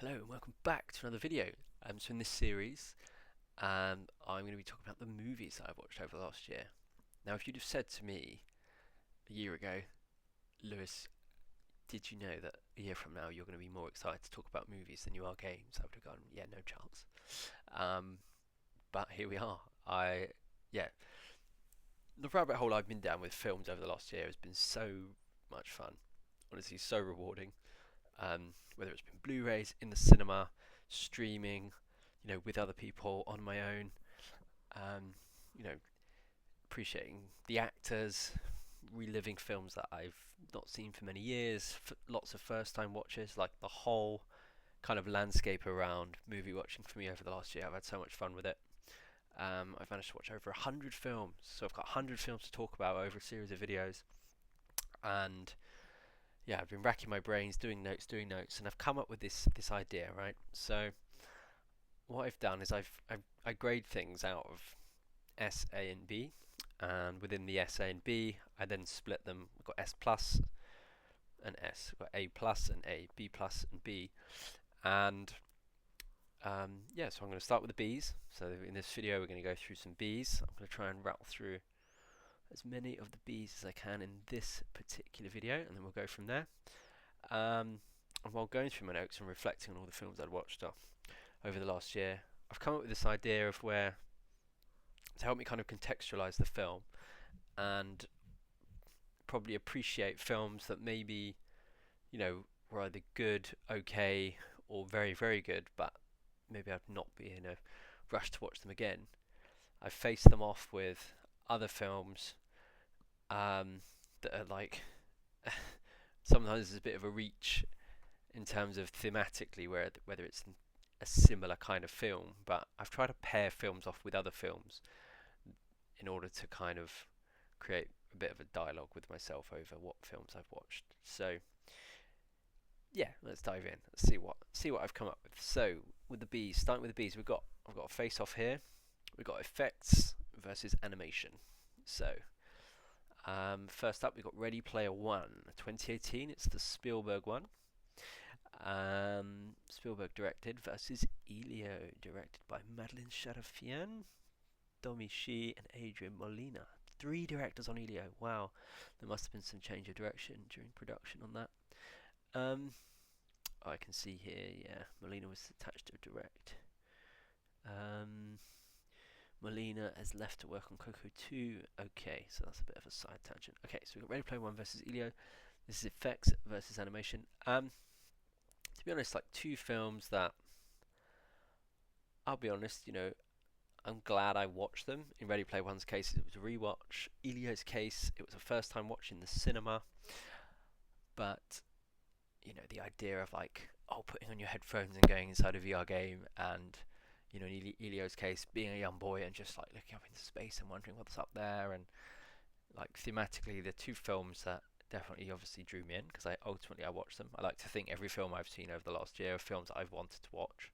Hello and welcome back to another video. So in this series, I'm going to be talking about the movies that I've watched over the last year. Now, if you'd have said to me a year ago, Lewis, did you know that a year from now you're going to be more excited to talk about movies than you are games? I would have gone, yeah, no chance. Um, but here we are. Yeah, the rabbit hole I've been down with films over the last year has been so much fun. Honestly, so rewarding. Whether it's been Blu-rays in the cinema, streaming, with other people on my own, um, you know, appreciating the actors, reliving films that I've not seen for many years, lots of first-time watches, like the whole kind of landscape around movie watching for me over the last year. I've had so much fun with it. I've managed to watch over 100 films, so I've got 100 films to talk about over a series of videos, and yeah, I've been racking my brains, doing notes, and I've come up with this idea, right? So what I've done is I grade things out of S, A, and B, and within the S, A, and B, I then split them. We've got S plus and S, we've got A plus and A, B plus and B, and yeah, so I'm going to start with the B's. So in this video, we're going to go through some B's. I'm going to try and rattle through as many of the B's as I can in this particular video, and then we'll go from there. And while going through my notes and reflecting on all the films I'd watched over the last year, I've come up with this idea of where to help me kind of contextualize the film and probably appreciate films that maybe, were either good, okay, or very, very good, but maybe I'd not be in a rush to watch them again. I've faced them off with other films that are like sometimes it's a bit of a reach in terms of thematically, whether it's a similar kind of film, but I've tried to pair films off with other films in order to kind of create a bit of a dialogue with myself over what films I've watched. So yeah, let's dive in. Let's see what I've come up with. So with the B's, starting with the B's, I've got a face off here. We've got effects versus animation. So first up, we've got Ready Player One, 2018. It's the Spielberg one. Spielberg directed versus Elio, directed by Madeline Sharafian, Domi Shi, and Adrian Molina. Three directors on Elio. Wow, there must have been some change of direction during production on that. I can see here, yeah, Molina was attached to direct. Molina has left to work on Coco 2. Okay, so that's a bit of a side tangent. Okay, so we've got Ready Player One versus Elio. This is effects versus animation. To be honest, like two films that I'll be honest, I'm glad I watched them. In Ready Player One's case, it was a rewatch. Elio's case, it was a first time watch in the cinema. But the idea of like, putting on your headphones and going inside a VR game, and in Elio's case, being a young boy and just like looking up into space and wondering what's up there, and like thematically, the two films that definitely obviously drew me in because I watched them. I like to think every film I've seen over the last year are films that I've wanted to watch,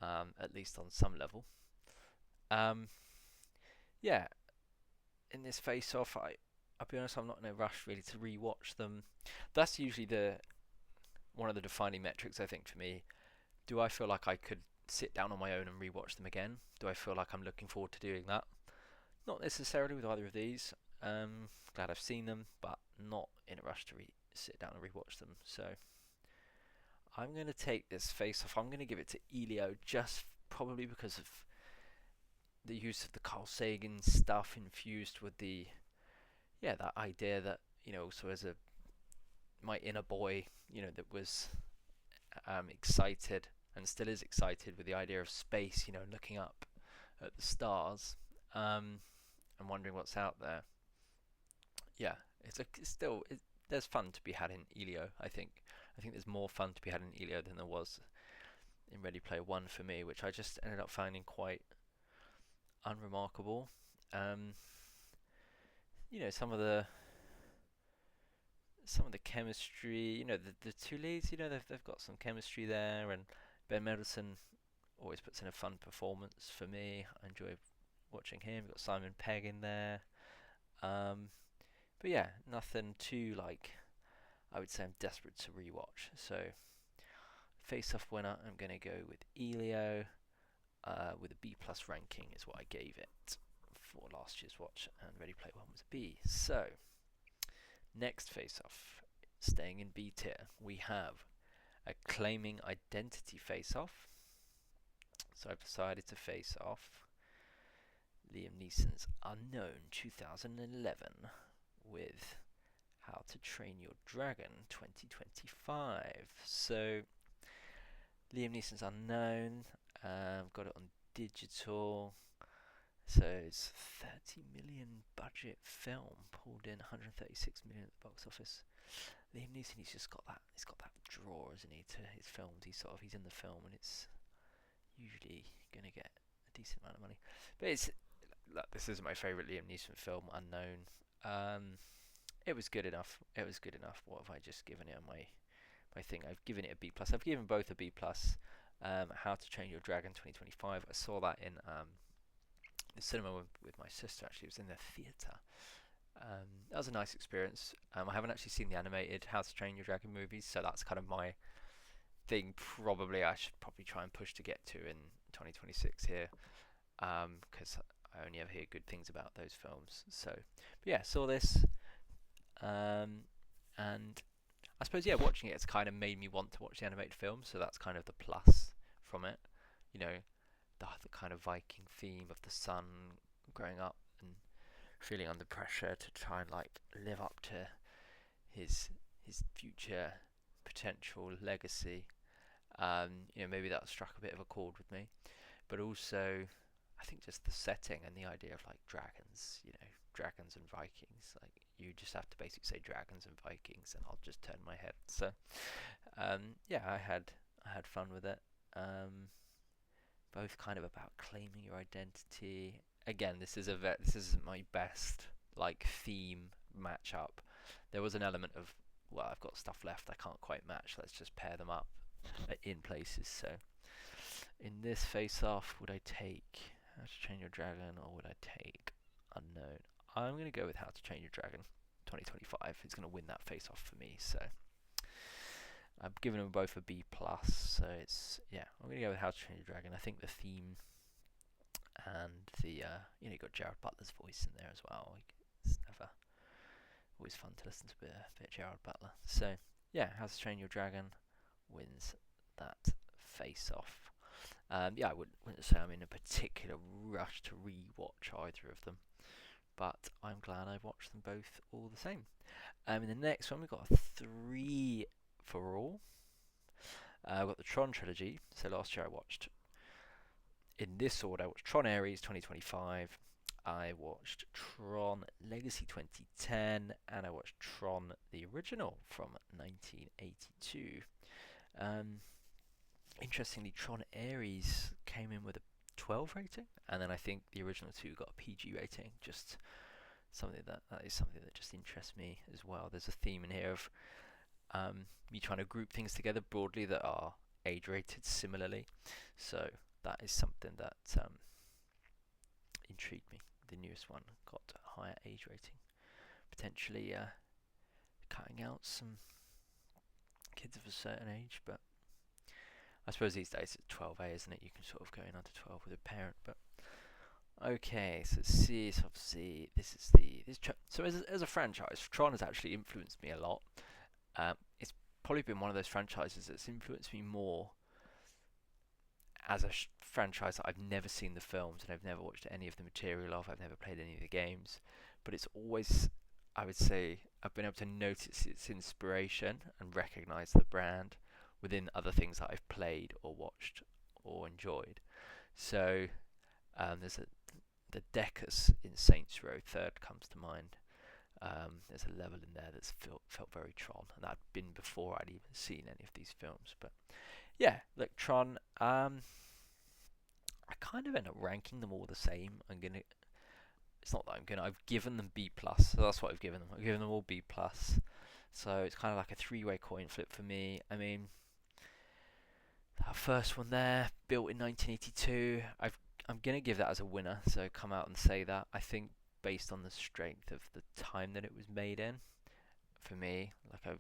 at least on some level. Um, yeah, in this face-off, I'll be honest, I'm not in a rush really to re-watch them. That's usually the one of the defining metrics I think for me. Do I feel like I could sit down on my own and re-watch them again? Do I feel like I'm looking forward to doing that? Not necessarily with either of these. Glad I've seen them, but not in a rush to sit down and re-watch them. So I'm going to take this face-off. I'm going to give it to Elio, just probably because of the use of the Carl Sagan stuff infused with that idea that also as a my inner boy, that was excited and still is excited with the idea of space, looking up at the stars, and wondering what's out there. Yeah, there's fun to be had in Elio. I think there's more fun to be had in Elio than there was in Ready Player One for me, which I just ended up finding quite unremarkable. Um, some of the chemistry, the two leads, they've got some chemistry there, and Ben Mendelsohn always puts in a fun performance for me. I enjoy watching him. We've got Simon Pegg in there. Um, but yeah, nothing too like I would say I'm desperate to rewatch. So face-off winner, I'm going to go with Elio with a B plus ranking is what I gave it for last year's watch, and Ready Player One was a B. So, next face-off, staying in B tier, we have a Claiming Identity face-off. So I've decided to face off Liam Neeson's Unknown 2011 with How to Train Your Dragon 2025. So Liam Neeson's Unknown, got it on digital. So it's 30 million budget film, pulled in 136 million at the box office. Liam Neeson, he's got that draw, isn't he, to his films. He's in the film, and it's usually going to get a decent amount of money. But this isn't my favourite Liam Neeson film, Unknown. It was good enough. What have I just given it on my thing? I've given it a B plus. I've given both a B plus. How to Train Your Dragon 2025. I saw that in the cinema with my sister. Actually, it was in the theatre. That was a nice experience. I haven't actually seen the animated How to Train Your Dragon movies, so that's kind of my thing. I should try and push to get to in 2026 here, because I only ever hear good things about those films. So, but yeah, saw this, and I suppose watching it's kind of made me want to watch the animated film. So that's kind of the plus from it. You know, the kind of Viking theme of the son growing up and feeling under pressure to try and live up to his future potential legacy. Maybe that struck a bit of a chord with me, but also I think just the setting and the idea of dragons, dragons and Vikings. You just have to basically say dragons and Vikings, and I'll just turn my head. So, I had fun with it. Both kind of about claiming your identity. Again, this isn't my best theme matchup. There was an element of, well, I've got stuff left I can't quite match. Let's just pair them up in places. So, in this face-off, would I take How to Train Your Dragon or would I take Unknown? I'm going to go with How to Train Your Dragon 2025. It's going to win that face-off for me. So I've given them both a B plus. So I'm going to go with How to Train Your Dragon. I think the theme and the you got Gerard Butler's voice in there as well. It's never always fun to listen to a bit of Gerard Butler. So How to Train Your Dragon wins that face-off. I wouldn't say I'm in a particular rush to re-watch either of them, but I'm glad I watched them both all the same. In the next one, we've got a 3 for all. I've got the Tron trilogy. So last year I watched, in this order, I watched Tron Ares 2025, I watched Tron Legacy 2010, and I watched Tron the original from 1982. Interestingly, Tron Ares came in with a 12 rating, and then I think the original two got a PG rating. Just something that is something that just interests me as well. There's a theme in here of me trying to group things together broadly that are age rated similarly. So that is something that intrigued me. The newest one got a higher age rating, potentially cutting out some kids of a certain age, but I suppose these days it's 12A, isn't it? You can sort of go in under 12 with a parent, but okay. So obviously so as a franchise, Tron has actually influenced me a lot. It's probably been one of those franchises that's influenced me more as a franchise that I've never seen the films and I've never watched any of the material of. I've never played any of the games, but it's always, I would say, I've been able to notice its inspiration and recognize the brand within other things that I've played or watched or enjoyed. So there's the Decus in Saints Row Third comes to mind. There's a level in there that's felt very Tron, and that'd been before I'd even seen any of these films. But look, Tron, I kind of end up ranking them all the same. I've given them B plus, so that's what I've given them. I've given them all B plus. So it's kind of like a 3-way coin flip for me. I mean, that first one there, built in 1982, I'm going to give that as a winner, so come out and say that. I think based on the strength of the time that it was made in, for me, I've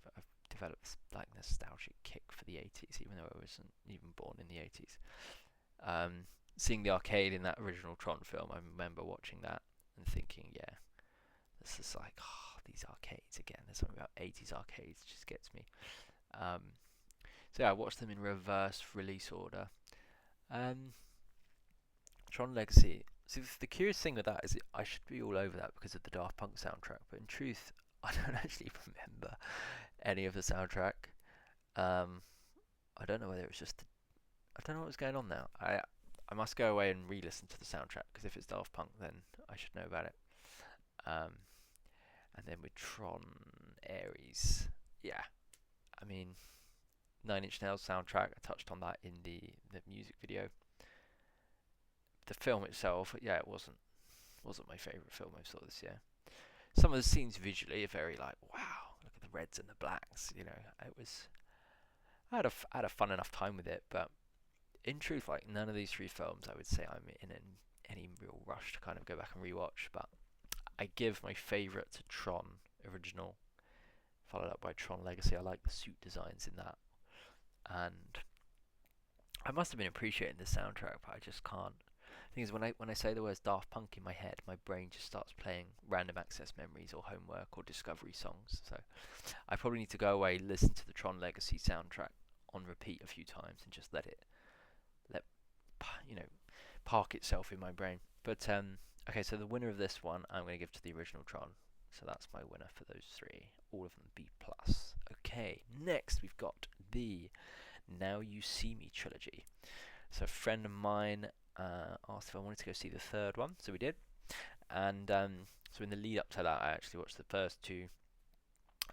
developed like nostalgic kick for the 80s, even though I wasn't even born in the 80s. Seeing the arcade in that original Tron film, I remember watching that and thinking, yeah, this is like, oh, these arcades again. There's something about 80s arcades just gets me. So yeah, I watched them in reverse release order. Tron Legacy. See, the curious thing with that is I should be all over that because of the Daft Punk soundtrack, but in truth, I don't actually remember any of the soundtrack. I don't know whether it was just I don't know what was going on now. I must go away and re-listen to the soundtrack because if it's Daft Punk, then I should know about it. And then with Tron Ares, yeah, I mean, Nine Inch Nails soundtrack. I touched on that in the music video. The film itself, yeah, it wasn't my favourite film I saw this year. Some of the scenes visually are very like, wow, look at the reds and the blacks. You know, it was. I had a fun enough time with it, but in truth, like none of these three films, I would say I'm in any real rush to kind of go back and rewatch. But I give my favourite to Tron original, followed up by Tron Legacy. I like the suit designs in that, and I must have been appreciating the soundtrack, but I just can't. The thing is, when I say the words Daft Punk in my head, my brain just starts playing Random Access Memories or Homework or Discovery songs. So I probably need to go away, listen to the Tron Legacy soundtrack on repeat a few times, and just let park itself in my brain. But okay, so the winner of this one, I'm going to give to the original Tron. So that's my winner for those three. All of them B+. Okay, next we've got the Now You See Me trilogy. So a friend of mine asked if I wanted to go see the third one, so we did. And so in the lead up to that, I actually watched the first two.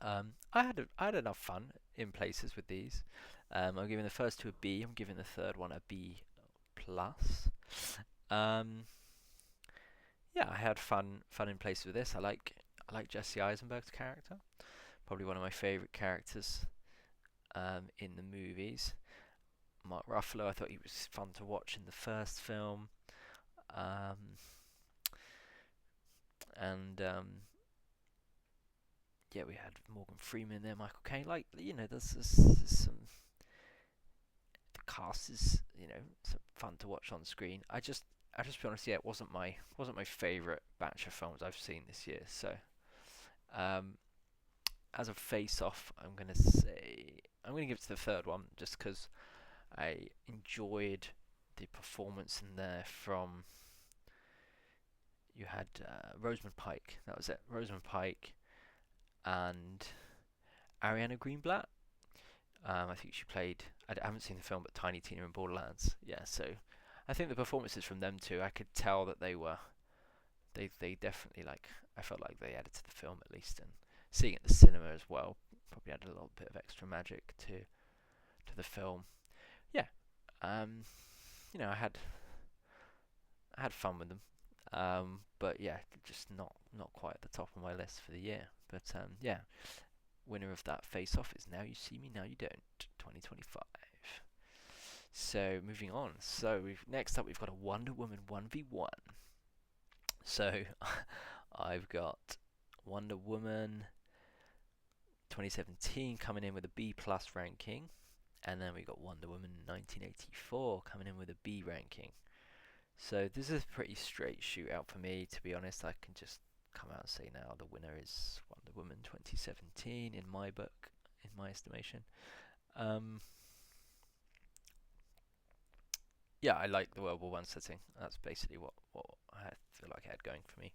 I had enough fun in places with these. I'm giving the first two a B. I'm giving the third one a B+. Yeah, I had fun in places with this. I like Jesse Eisenberg's character, probably one of my favourite characters in the movies. Mark Ruffalo, I thought he was fun to watch in the first film, and yeah, we had Morgan Freeman there, Michael Caine. Like, you know, there's some. The cast is, you know, some fun to watch on screen. I just be honest, yeah, it wasn't my favourite batch of films I've seen this year. So, as a face-off, I'm gonna give it to the third one just because I enjoyed the performance in there from. You had Rosamund Pike. That was it. Rosamund Pike and Ariana Greenblatt. I think she played. I haven't seen the film, but Tiny Tina in Borderlands. Yeah, so I think the performances from them two, I could tell that they were. They definitely I felt like they added to the film at least, and seeing it at the cinema as well probably added a little bit of extra magic to the film. Yeah, you know, I had fun with them. But yeah, just not quite at the top of my list for the year. But yeah, winner of that face-off is Now You See Me, Now You Don't, 2025. So moving on. So next up we've got a Wonder Woman 1v1. So I've got Wonder Woman 2017 coming in with a B+ ranking, and then we got Wonder Woman 1984 coming in with a B ranking. So this is a pretty straight shootout for me, to be honest. I can just come out and say now the winner is Wonder Woman 2017 in my book, in my estimation. Yeah, I like the World War One setting. That's basically what I feel like I had going for me.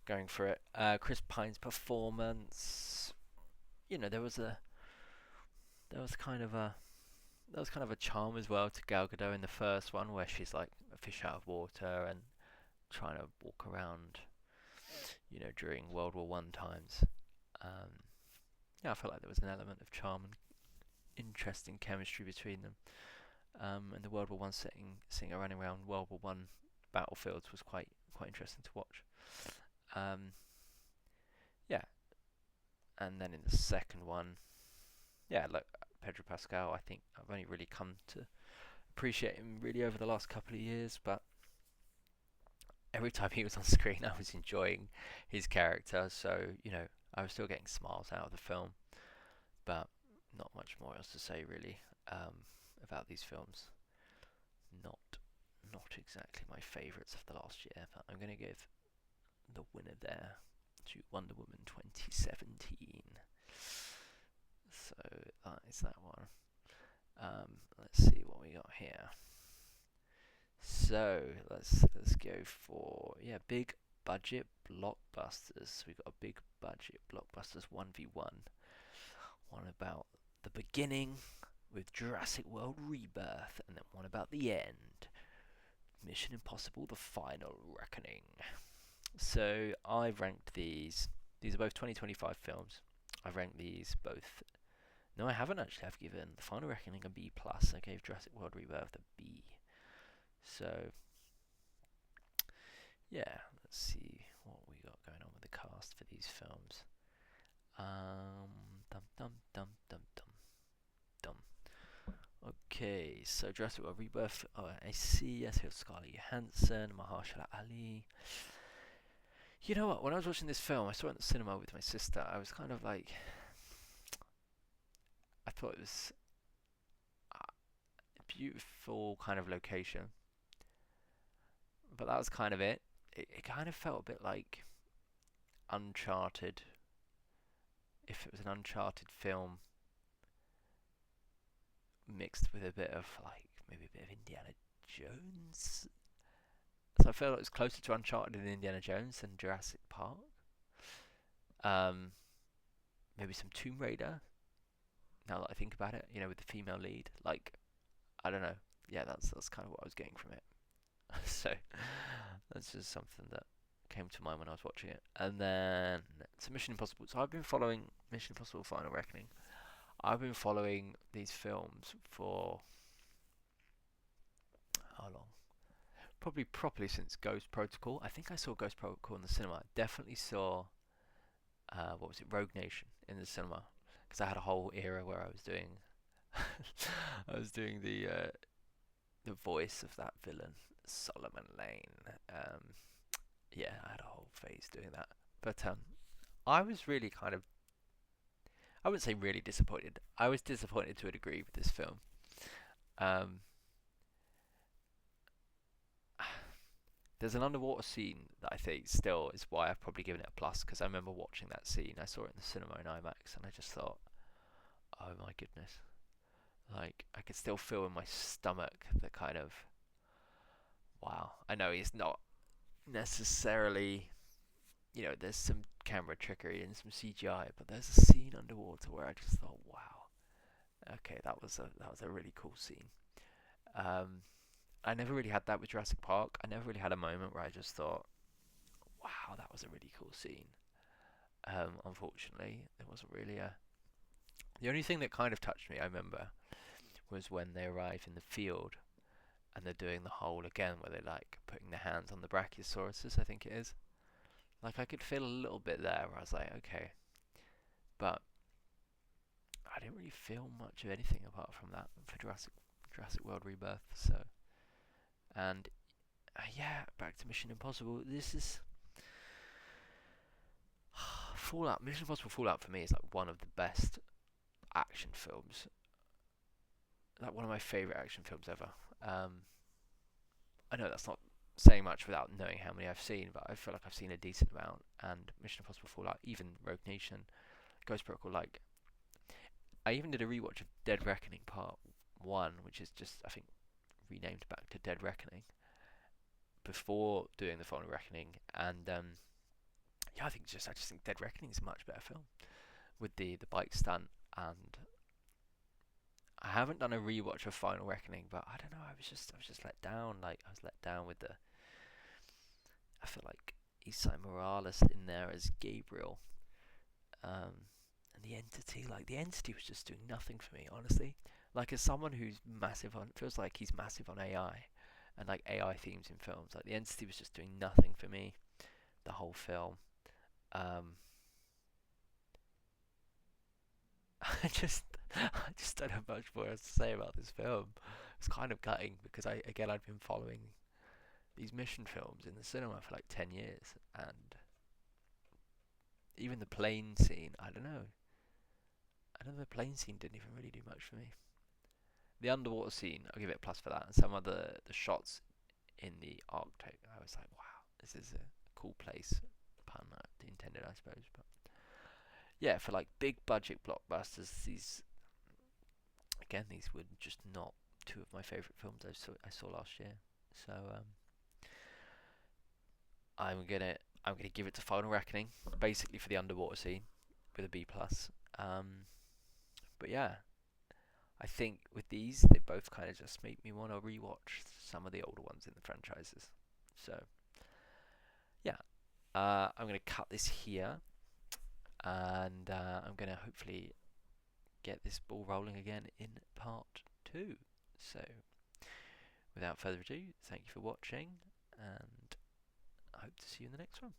Going for it. Chris Pine's performance. You know, there was kind of a charm as well to Gal Gadot in the first one, where she's like a fish out of water and trying to walk around, you know, during World War One times. Yeah, I felt like there was an element of charm and interesting chemistry between them. And the World War One seeing her running around World War One battlefields was quite interesting to watch. Yeah, and then in the second one, yeah, look, Pedro Pascal. I think I've only really come to appreciate him really over the last couple of years, but every time he was on screen, I was enjoying his character. So, you know, I was still getting smiles out of the film. But not much more else to say really about these films. Not not exactly my favourites of the last year, but I'm going to give the winner there to Wonder Woman 2017. So that is that one. Let's see what we got here. So let's go for big budget blockbusters. We got a big budget blockbusters 1v1. One about the beginning with Jurassic World Rebirth, and then one about the end, Mission Impossible: The Final Reckoning. So I've ranked these. These are both 2025 films. I've ranked these both. No, I haven't actually. I've given The Final Reckoning a B+. I gave Jurassic World Rebirth a B. So, yeah, let's see what we got going on with the cast for these films. Dum dum dum dum dum dum. Okay, so Jurassic World Rebirth. Oh, I see. Yes, here's Scarlett Johansson, Mahershala Ali. You know what? When I was watching this film, I saw it in the cinema with my sister. I was kind of like, I thought it was a beautiful kind of location, but that was kind of it. It kind of felt a bit like Uncharted. If it was an Uncharted film mixed with a bit of like maybe a bit of Indiana Jones. So I felt like it was closer to Uncharted than Indiana Jones than Jurassic Park. Maybe some Tomb Raider. Now that I think about it, with the female lead, like I don't know. Yeah, that's kind of what I was getting from it. So that's just something that came to mind when I was watching it. And then it's Mission Impossible. So I've been following Mission Impossible: Final Reckoning. I've been following these films for how long? Probably properly since Ghost Protocol. I think I saw Ghost Protocol in the cinema. I definitely saw what was it, Rogue Nation in the cinema, because I had a whole era where I was doing the voice of that villain, Solomon Lane. Yeah, I had a whole phase doing that. But I was really kind of, I wouldn't say really disappointed. I was disappointed to a degree with this film. There's an underwater scene that I think still is why I've probably given it a plus, because I remember watching that scene. I saw it in the cinema in IMAX, and I just thought, oh my goodness. Like, I could still feel in my stomach the kind of, wow. I know he's not necessarily, there's some camera trickery and some CGI, but there's a scene underwater where I just thought, wow, okay, that was a really cool scene. I never really had that with Jurassic Park. I never really had a moment where I just thought, wow, that was a really cool scene. Unfortunately, there wasn't really a. The only thing that kind of touched me, I remember, was when they arrive in the field and they're doing the whole again where they're like putting their hands on the Brachiosauruses, I think it is. Like I could feel a little bit there where I was like, okay. But I didn't really feel much of anything apart from that for Jurassic World Rebirth. So, and yeah, back to Mission Impossible. This is Fallout. Mission Impossible Fallout for me is like one of the best action films. Like one of my favourite action films ever. I know that's not saying much without knowing how many I've seen, but I feel like I've seen a decent amount. And Mission Impossible Fallout, even Rogue Nation, Ghost Protocol, like I even did a rewatch of Dead Reckoning Part 1, which is just, I think, renamed back to Dead Reckoning, before doing the Final Reckoning. And yeah, I just think Dead Reckoning is a much better film with the bike stunt. And I haven't done a rewatch of Final Reckoning, but I don't know. I was just let down. Like I was let down with I feel like Isai Morales in there as Gabriel, and the Entity. Like the Entity was just doing nothing for me, honestly. Like as someone who's massive on, feels like he's massive on AI, and like AI themes in films. Like the Entity was just doing nothing for me, the whole film. I just don't have much more else to say about this film. It's kind of gutting because I'd been following these mission films in the cinema for like 10 years, and even the plane scene, I don't know. Another plane scene didn't even really do much for me. The underwater scene, I'll give it a plus for that. And some of the shots in the Arctic, I was like, wow, this is a cool place. Pun intended, I suppose. But yeah, for like big budget blockbusters, these were just not two of my favourite films I saw last year. So I'm gonna give it to Final Reckoning, basically for the underwater scene, with a B plus. But yeah, I think with these, they both kind of just make me want to rewatch some of the older ones in the franchises. So yeah, I'm gonna cut this here, and I'm gonna hopefully get this ball rolling again in part 2. So without further ado, thank you for watching, and I hope to see you in the next one.